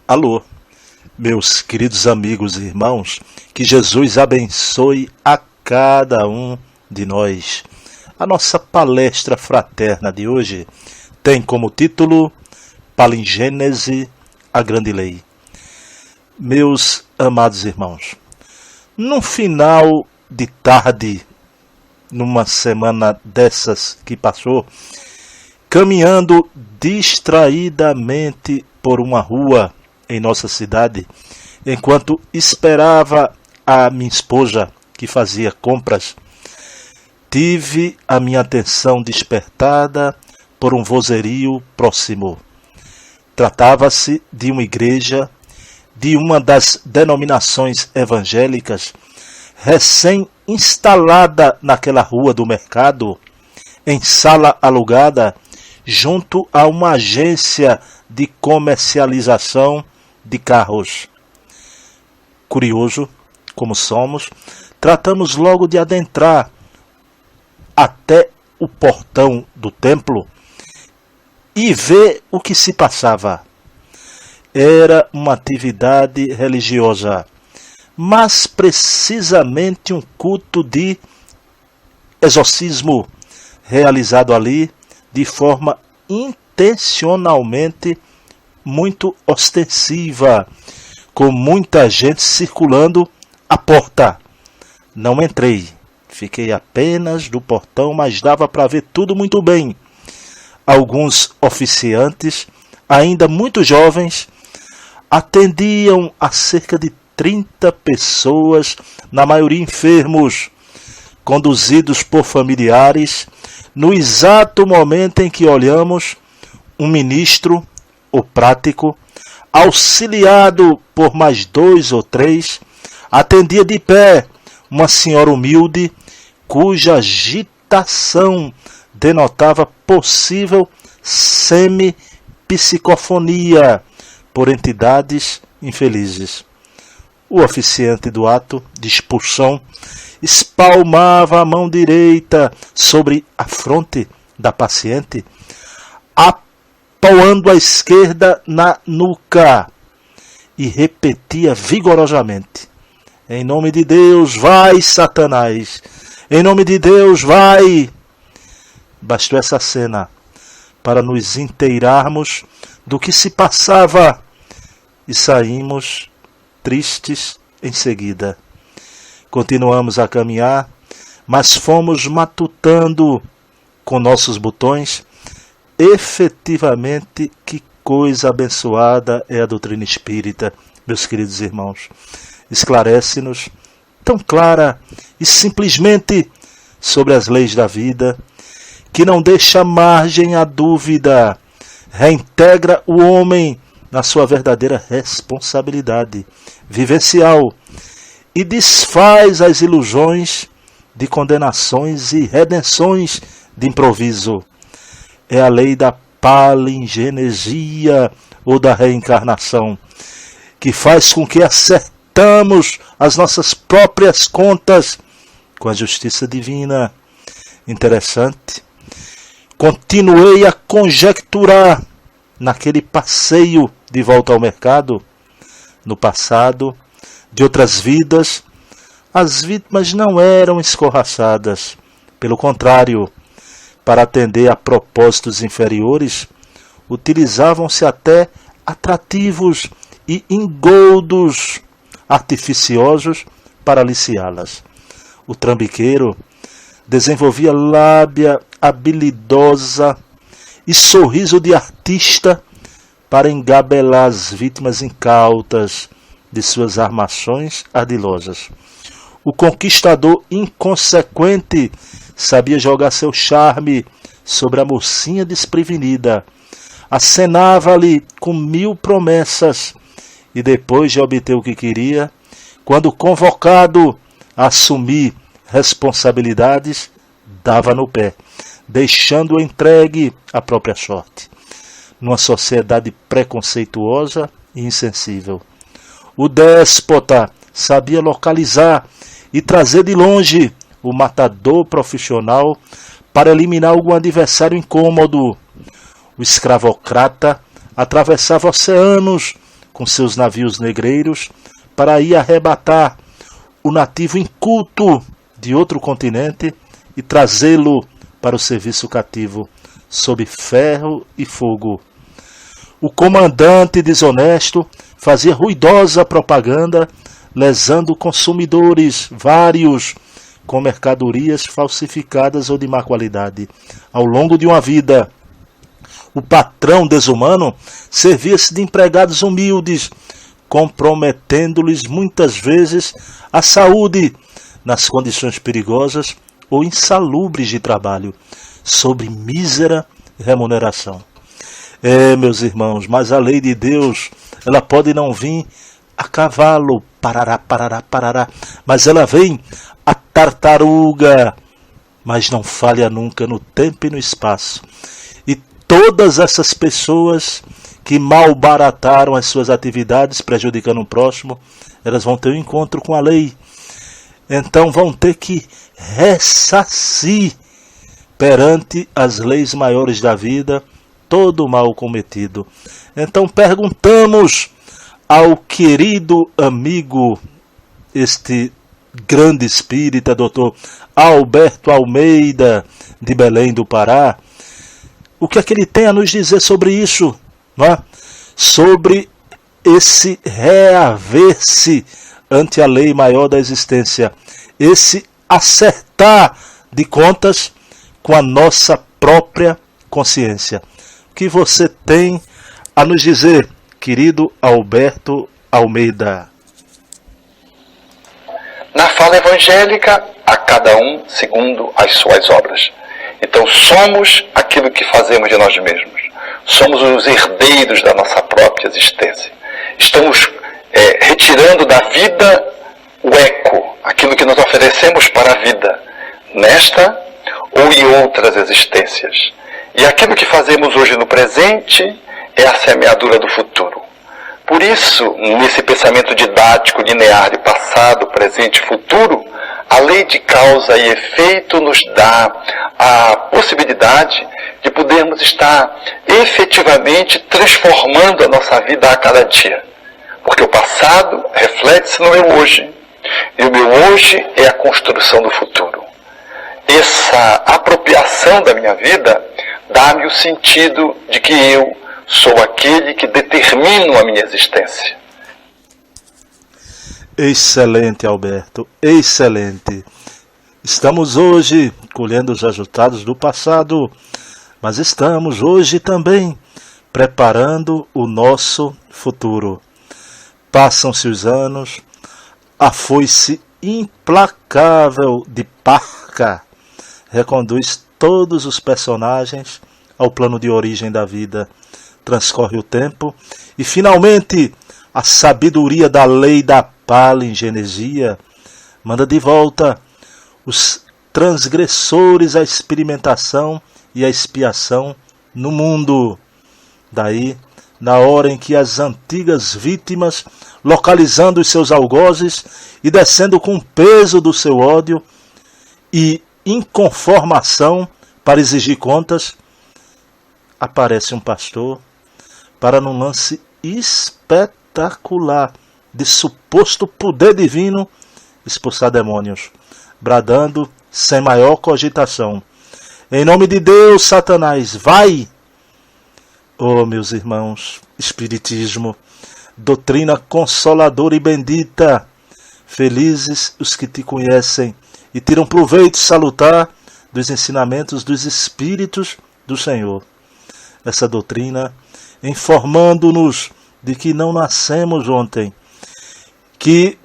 Alô, meus queridos amigos e irmãos, que Jesus abençoe a cada um de nós. A nossa palestra fraterna de hoje tem como título Palingênese, a Grande Lei. Meus amados irmãos, no final de tarde, numa semana dessas que passou, caminhando distraidamente por uma rua em nossa cidade, enquanto esperava a minha esposa que fazia compras, tive a minha atenção despertada por um vozerio próximo. Tratava-se de uma igreja de uma das denominações evangélicas recém-instalada naquela rua do mercado, em sala alugada, junto a uma agência de comercialização de carros. Curioso, como somos, tratamos logo de adentrar até o portão do templo e ver o que se passava. Era uma atividade religiosa, mas precisamente um culto de exorcismo realizado ali de forma intencionalmente muito ostensiva, com muita gente circulando a porta. Não entrei, fiquei apenas do portão, mas dava para ver tudo muito bem. Alguns oficiantes, ainda muito jovens, atendiam a cerca de 30 pessoas, na maioria enfermos, conduzidos por familiares. No exato momento em que olhamos, um ministro, o prático, auxiliado por mais 2 ou 3, atendia de pé uma senhora humilde, cuja agitação denotava possível semi-psicofonia por entidades infelizes. O oficiante do ato de expulsão espalmava a mão direita sobre a fronte da paciente, apoiando a esquerda na nuca e repetia vigorosamente: "Em nome de Deus, vai, Satanás! Em nome de Deus, vai!" Bastou essa cena para nos inteirarmos do que se passava e saímos tristes em seguida. Continuamos a caminhar, mas fomos matutando com nossos botões. Efetivamente, que coisa abençoada é a doutrina espírita, meus queridos irmãos. Esclarece-nos tão clara e simplesmente sobre as leis da vida, que não deixa margem à dúvida, reintegra o homem na sua verdadeira responsabilidade vivencial e desfaz as ilusões de condenações e redenções de improviso. É a lei da palingenesia ou da reencarnação, que faz com que acertamos as nossas próprias contas com a justiça divina. Interessante. Continuei a conjecturar naquele passeio de volta ao mercado. No passado, de outras vidas, as vítimas não eram escorraçadas. Pelo contrário, para atender a propósitos inferiores, utilizavam-se até atrativos e engoldos artificiosos para aliciá-las. O trambiqueiro desenvolvia lábia habilidosa e sorriso de artista para engabelar as vítimas incautas de suas armações ardilosas. O conquistador inconsequente sabia jogar seu charme sobre a mocinha desprevenida, acenava-lhe com 1000 promessas e depois de obter o que queria, quando convocado a assumir responsabilidades, dava no pé, deixando-o entregue à própria sorte. Numa sociedade preconceituosa e insensível, o déspota sabia localizar e trazer de longe o matador profissional para eliminar algum adversário incômodo. O escravocrata atravessava oceanos com com seus navios negreiros para ir arrebatar o nativo inculto de outro continente e trazê-lo para o serviço cativo sob ferro e fogo. O comandante desonesto fazia ruidosa propaganda, lesando consumidores vários com mercadorias falsificadas ou de má qualidade. Ao longo de uma vida, o patrão desumano servia-se de empregados humildes, comprometendo-lhes muitas vezes a saúde nas condições perigosas ou insalubres de trabalho, sob mísera remuneração. Meus irmãos, mas a lei de Deus, ela pode não vir a cavalo, parará, parará, parará, mas ela vem a tartaruga, mas não falha nunca no tempo e no espaço. E todas essas pessoas que malbarataram as suas atividades, prejudicando o próximo, elas vão ter um encontro com a lei. Então vão ter que ressarcir perante as leis maiores da vida todo o mal cometido. Então perguntamos ao querido amigo, este grande espírita, doutor Alberto Almeida, de Belém do Pará, o que é que ele tem a nos dizer sobre isso, não é? Sobre esse reaver-se ante a lei maior da existência, esse acertar de contas com a nossa própria consciência. O que você tem a nos dizer, querido Alberto Almeida? Na fala evangélica, a cada um segundo as suas obras. Então somos aquilo que fazemos de nós mesmos. Somos os herdeiros da nossa própria existência. Estamos retirando da vida o eco, aquilo que nos oferecemos para a vida, nesta ou em outras existências. E aquilo que fazemos hoje no presente é a semeadura do futuro. Por isso, nesse pensamento didático linear de passado, presente e futuro, a lei de causa e efeito nos dá a possibilidade de podermos estar efetivamente transformando a nossa vida a cada dia. Porque o passado reflete-se no meu hoje. E o meu hoje é a construção do futuro. Essa apropriação da minha vida dá-me o sentido de que eu sou aquele que determino a minha existência. Excelente, Alberto, excelente. Estamos hoje colhendo os resultados do passado, mas estamos hoje também preparando o nosso futuro. Passam-se os anos, a foice implacável de Parca reconduz todos os personagens ao plano de origem da vida. Transcorre o tempo e finalmente a sabedoria da lei da palingenesia manda de volta os transgressores à experimentação e à expiação no mundo. Daí, na hora em que as antigas vítimas, localizando os seus algozes e descendo com o peso do seu ódio e inconformação para exigir contas, aparece um pastor para, num lance espetacular de suposto poder divino, expulsar demônios, bradando sem maior cogitação: em nome de Deus, Satanás, vai! Oh, meus irmãos, Espiritismo, doutrina consoladora e bendita, felizes os que te conhecem e tiram proveito salutar dos ensinamentos dos Espíritos do Senhor. Essa doutrina, informando-nos de que não nascemos ontem, que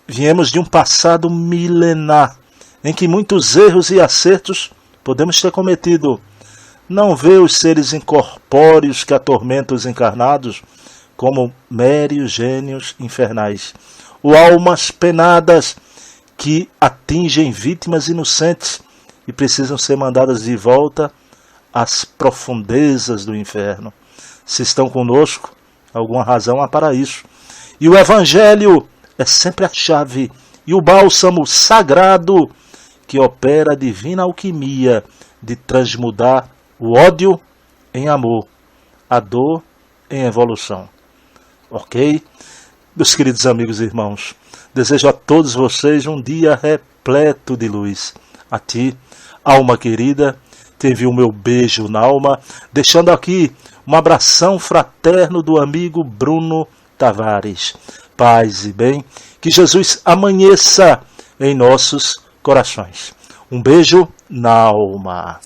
viemos de um passado milenar, em que muitos erros e acertos podemos ter cometido. Não vê os seres incorpóreos que atormentam os encarnados como méros gênios infernais, ou almas penadas que atingem vítimas inocentes e precisam ser mandadas de volta às profundezas do inferno. Se estão conosco, alguma razão há para isso. E o Evangelho é sempre a chave e o bálsamo sagrado que opera a divina alquimia de transmudar o ódio em amor, a dor em evolução. Ok? Meus queridos amigos e irmãos, desejo a todos vocês um dia repleto de luz. A ti, alma querida, te envio o meu beijo na alma, deixando aqui um abração fraterno do amigo Bruno Tavares. Paz e bem, que Jesus amanheça em nossos corações. Um beijo na alma.